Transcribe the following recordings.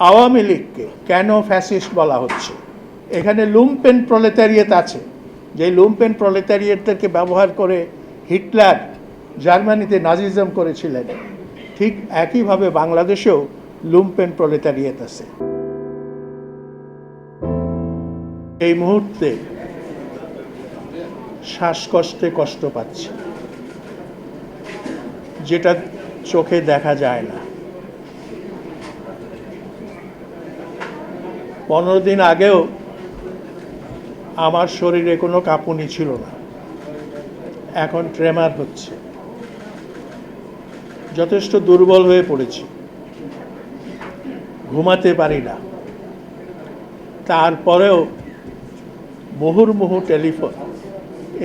আওয়ামী লীগকে কেন ফ্যাসিস্ট বলা হচ্ছে? এখানে লুম্পেন প্রলেতারিয়েট আছে, যে লুম্পেন প্রলেতারিয়েটদেরকে ব্যবহার করে হিটলার জার্মানিতে নাজিজম করেছিলেন। ঠিক একইভাবে বাংলাদেশেও লুম্পেন প্রলেতারিয়েট আছে। এই মুহূর্তে শ্বাসকষ্টে কষ্ট পাচ্ছি, যেটা চোখে দেখা যায় না। 15 দিন আগেও আমার শরীরে কোনো কাঁপুনি ছিল না, এখন ট্রেমার হচ্ছে। যথেষ্ট দুর্বল হয়ে পড়েছি, ঘুমাতে পারি না। তারপরেও মুহুর্মুহু টেলিফোন,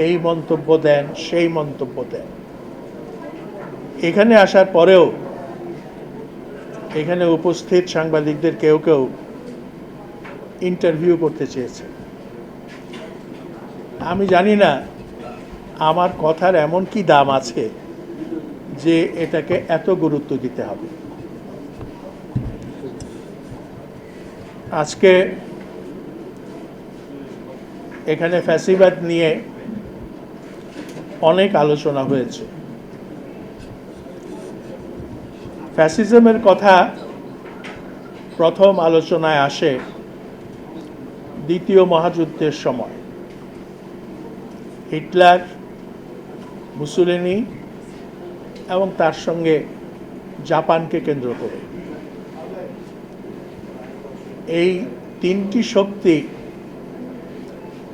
এই মন্তব্য দেন, সেই মন্তব্য দেন। এখানে আসার পরেও এখানে উপস্থিত সাংবাদিকদের কেউ কেউ ইন্টারভিউ করতে চেয়েছে। আমি জানি না আমার কথার এমন কি দাম আছে যে এটাকে এত গুরুত্ব দিতে হবে। আজকে এখানে ফ্যাসিবাদ নিয়ে অনেক আলোচনা হয়েছে। ফ্যাসিজমের কথা প্রথম আলোচনায় আসে দ্বিতীয় মহাযুদ্ধের সময়। হিটলার, মুসোলিনি এবং তার সঙ্গে জাপানকে কেন্দ্র করে এই তিনটি শক্তি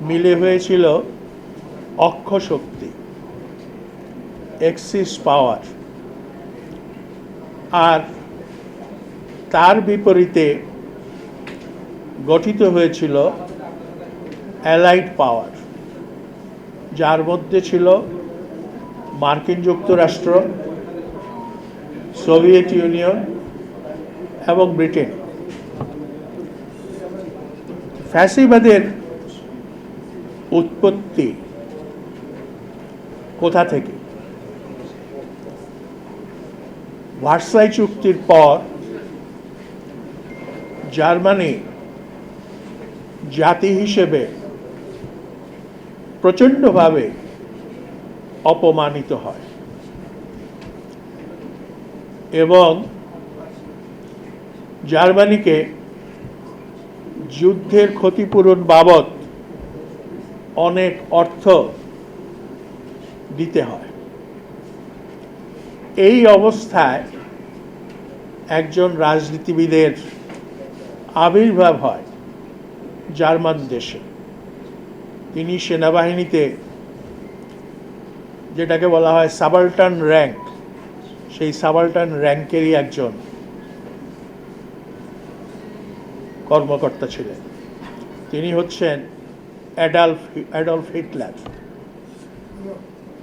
মিলে হয়েছিল অক্ষ শক্তি, এক্সিস পাওয়ার। আর তার বিপরীতে গঠিত হয়েছিল অ্যালাইড পাওয়ার, যার মধ্যে ছিল মার্কিন যুক্তরাষ্ট্র, সোভিয়েত ইউনিয়ন এবং ব্রিটেন। ফ্যাসিবাদের উৎপত্তি কোথা থেকে? ভার্সাই চুক্তির পর জার্মানি জাতি হিসেবে প্রচণ্ডভাবে অপমানিত হয় এবং জার্মানিকে যুদ্ধের ক্ষতিপূরণ বাবদ অনেক অর্থ দিতে হয়। এই অবস্থায় একজন রাজনীতিবিদের আবির্ভাব হয় জার্মান দেশে। তিনি সেনাবাহিনীতে যেটাকে বলা হয় সাবাল্টার্ন র্যাঙ্ক, সেই সাবাল্টার্ন র্যাঙ্কেরই একজন কর্মকর্তা ছিলেন। তিনি হচ্ছেন অ্যাডলফ হিটলার।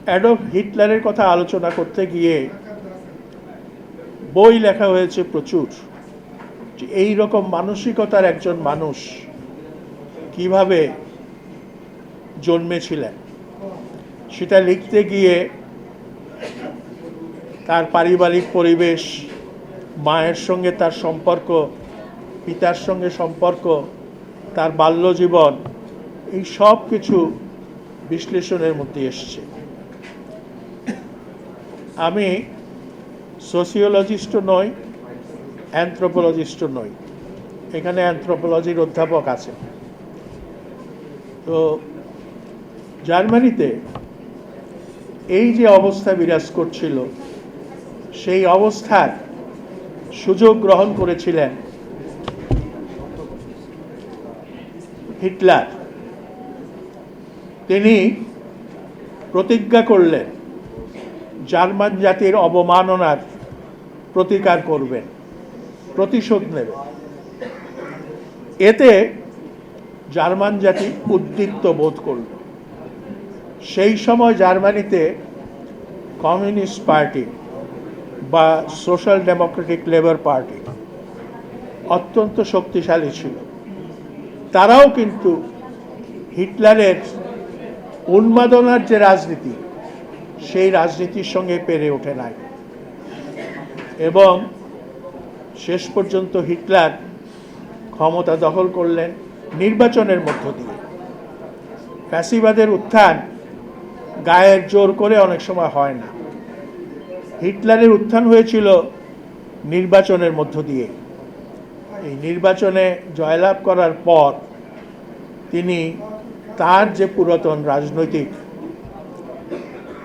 অ্যাডলফ হিটলারের কথা আলোচনা করতে গিয়ে বই লেখা হয়েছে প্রচুর, যে এই রকম মানসিকতার একজন মানুষ কিভাবে জন্মেছিলেন। সেটা লিখতে গিয়ে তার পারিবারিক পরিবেশ, মায়ের সঙ্গে তার সম্পর্ক, পিতার সঙ্গে সম্পর্ক, তার বাল্যজীবন, এই সব কিছু বিশ্লেষণের মধ্যে এসছে। আমি সোসিওলজিস্টও নই, অ্যানথ্রোপোলজিস্টও নই। এখানে অ্যানথ্রোপোলজির অধ্যাপক আছেন। তো জার্মানিতে এই যে অবস্থা বিরাজ করছিল, সেই অবস্থার সুযোগ গ্রহণ করেছিলেন হিটলার। তিনি প্রতিজ্ঞা করলেন জার্মান জাতির অবমাননার প্রতিকার করবেন, প্রতিশোধ নেবেন। এতে জার্মান জাতি উদ্দীপ্ত বোধ করল। সেই সময় জার্মানিতে কমিউনিস্ট পার্টি বা সোশ্যাল ডেমোক্রেটিক লেবার পার্টি অত্যন্ত শক্তিশালী ছিল। তারাও কিন্তু হিটলারের উন্মাদনার যে রাজনীতি, সেই রাজনীতির সঙ্গে পেরে ওঠে নাই এবং শেষ পর্যন্ত হিটলার ক্ষমতা দখল করলেন নির্বাচনের মধ্য দিয়ে। ফ্যাসিবাদের উত্থান গায়ের জোর করে অনেক সময় হয় না। হিটলারের উত্থান হয়েছিল নির্বাচনের মধ্য দিয়ে। এই নির্বাচনে জয়লাভ করার পর তিনি তার যে পুরাতন রাজনৈতিক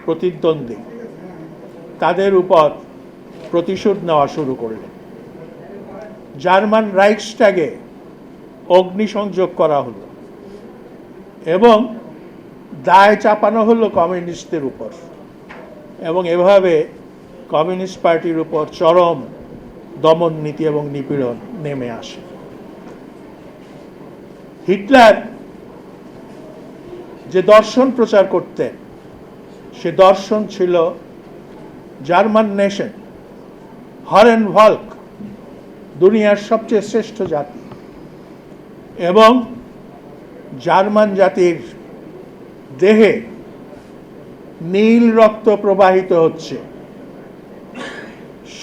প্রতিদ্বন্দ্বী তাদের উপর প্রতিশোধ নেওয়া শুরু করলেন। জার্মান রাইখস্ট্যাগে অগ্নিসংযোগ করা হলো এবং দায় চাপানো হলো কমিউনিস্টদের উপর, এবং এভাবে কমিউনিস্ট পার্টির উপর চরম দমন নীতি এবং নিপীড়ন নেমে আসে। হিটলার যে দর্শন প্রচার করতেন সে দর্শন ছিল জার্মান নেশন, হরেন ভল্ক, দুনিয়ার সবচেয়ে শ্রেষ্ঠ জাতি, এবং জার্মান জাতির দেহে নীল রক্ত প্রবাহিত হচ্ছে।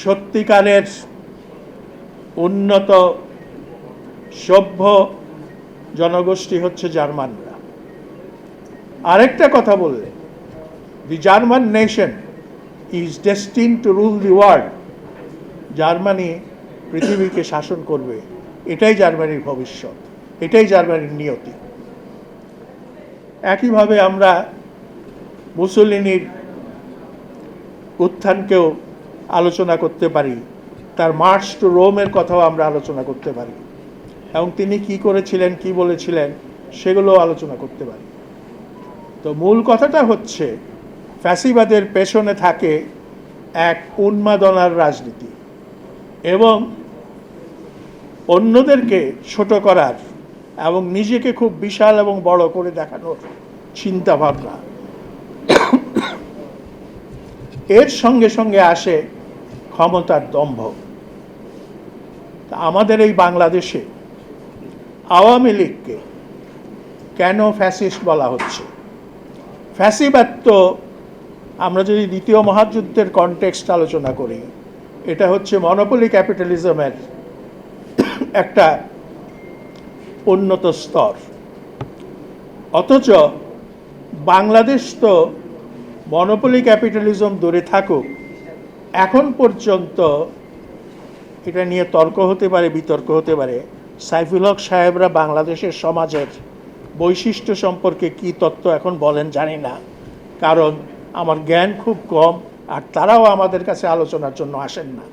সত্যিকারের উন্নত সভ্য জনগোষ্ঠী হচ্ছে জার্মানরা। আরেকটা কথা বললে, the German nation is destined to rule the world. Germany পৃথিবীকে শাসন করবে, এটাই জার্মানির ভবিষ্যৎ, এটাই জার্মানির নিয়তি। একইভাবে আমরা মুসোলিনির উত্থানকেও আলোচনা করতে পারি, তার মার্চ টু রোমের কথাও আমরা আলোচনা করতে পারি, এবং তিনি কি করেছিলেন, কি বলেছিলেন সেগুলো আলোচনা করতে পারি। তো মূল কথাটা হচ্ছে ফ্যাসিবাদের পেছনে থাকে এক উন্মাদনার রাজনীতি এবং অন্যদেরকে ছোট করার এবং নিজেকে খুব বিশাল এবং বড় করে দেখানোর চিন্তা ভাবনা। এর সঙ্গে সঙ্গে আসে ক্ষমতার দম্ভ। আমাদের এই বাংলাদেশে আওয়ামী লীগকে কেন ফ্যাসিস্ট বলা হচ্ছে? ফ্যাসিবাদ তো আমরা যদি দ্বিতীয় মহাযুদ্ধের কনটেক্সট আলোচনা করি, এটা হচ্ছে মনোপলি ক্যাপিটালিজমের একটা উন্নত স্তর। অথচ বাংলাদেশ তো মনোপলি ক্যাপিটালিজম দূরে থাকুক, এখন পর্যন্ত এটা নিয়ে তর্ক হতে পারে, বিতর্ক হতে পারে, সাইফুল হক সাহেবরা বাংলাদেশের সমাজের বৈশিষ্ট্য সম্পর্কে কি তত্ত্ব এখন বলেন জানি না, কারণ আমার জ্ঞান খুব কম, আর তারাও আমাদের কাছে আলোচনার জন্য আসেন না,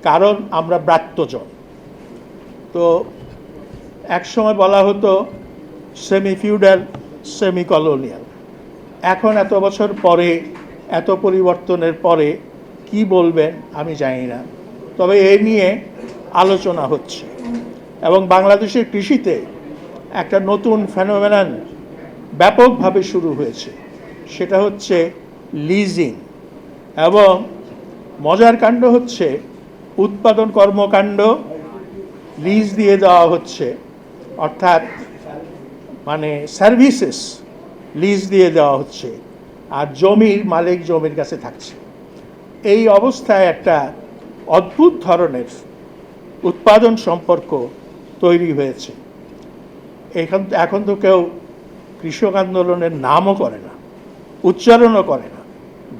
কারণ আমরা ব্রাত্যজন। তো একসময় বলা হতো সেমি ফিউডাল, সেমি কলোনিয়াল। এখন এত বছর পরে, এত পরিবর্তনের পরে কি বলবেন আমি জানি না, তবে এ নিয়ে আলোচনা হচ্ছে। এবং বাংলাদেশের কৃষিতে একটা নতুন ফেনোমেনন ব্যাপকভাবে শুরু হয়েছে, সেটা হচ্ছে লিজিং। এবং মজার কাণ্ড হচ্ছে উৎপাদন কর্মকাণ্ড লিজ দিয়ে দেওয়া হচ্ছে, অর্থাৎ মানে সার্ভিসেস লিজ দিয়ে দেওয়া হচ্ছে, আর জমির মালিক জমির কাছে থাকছে। এই অবস্থায় একটা অদ্ভুত ধরনের উৎপাদন সম্পর্ক তৈরি হয়েছে। এখন তো কেউ কৃষক আন্দোলনের নামও করে না, উচ্চারণও করে না,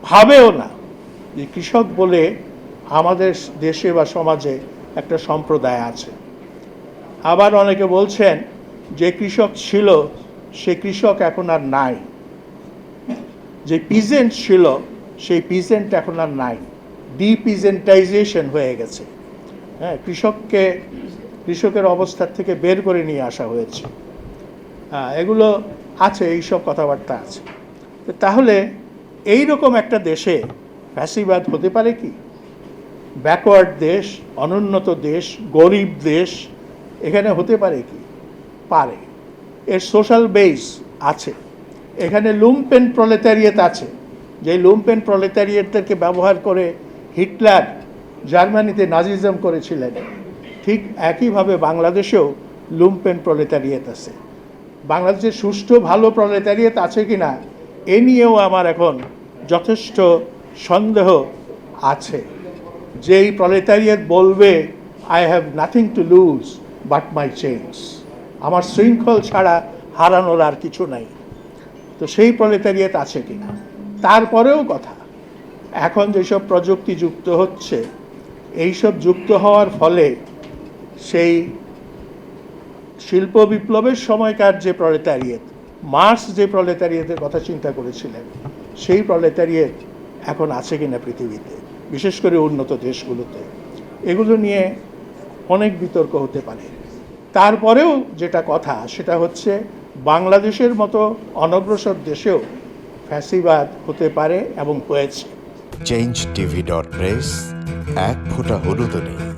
ভাবেও না যে কৃষক বলে আমাদের দেশে বা সমাজে একটা সম্প্রদায় আছে। আবার অনেকে বলছেন যে কৃষক ছিল সে কৃষক এখন আর নাই, যে পিজেন্ট ছিল সেই পিজেন্ট এখন আর নাই, ডিপিজেন্টাইজেশন হয়ে গেছে। হ্যাঁ, কৃষকের অবস্থার থেকে বের করে নিয়ে আসা হয়েছে। এগুলো আছে, এইসব কথাবার্তা আছে। তাহলে এই রকম একটা দেশে ফ্যাসিবাদ হতে পারে কি? ব্যাকওয়ার্ড দেশ, অনুন্নত দেশ, গরিব দেশ, এখানে হতে পারে কি? পারে। এর সোশ্যাল বেস আছে, এখানে লুম্পেন প্রলেতারিয়েট আছে, যে লুম্পেন প্রলেতারিয়েটদেরকে ব্যবহার করে হিটলার জার্মানিতে নাজিজম করেছিলেন। ঠিক একইভাবে বাংলাদেশেও লুম্পেন প্রলেতারিয়েট আছে। বাংলাদেশের সুষ্ঠু ভালো প্রলেতারিয়েট আছে কি না এ নিয়েও আমার এখন যথেষ্ট সন্দেহ আছে। যেই প্রলেতারিয়েট বলবে I have nothing to lose, but my change. আমার শৃঙ্খল ছাড়া হারানোর আর কিছু নাই। তো সেই প্রলেতারিয়েট আছে কিনা। তারপরেও কথা, এখন যেসব প্রযুক্তি যুক্ত হচ্ছে, এইসব যুক্ত হওয়ার ফলে সেই শিল্প বিপ্লবের সময়কার যে প্রলেতারিয়েট, মার্কস যে প্রলেতারিয়েটের কথা চিন্তা করেছিলেন, সেই প্রলেতারিয়েট এখন আছে কিনা পৃথিবীতে, বিশেষ করে উন্নত দেশগুলোতে, এগুলো নিয়ে অনেক বিতর্ক হতে পারে। তারপরেও যেটা কথা সেটা হচ্ছে বাংলাদেশের মতো অনগ্রসর দেশেও ফ্যাসিবাদ হতে পারে এবং হয়েছে। changetv.press, এক ফোঁটা হলুদও নেই।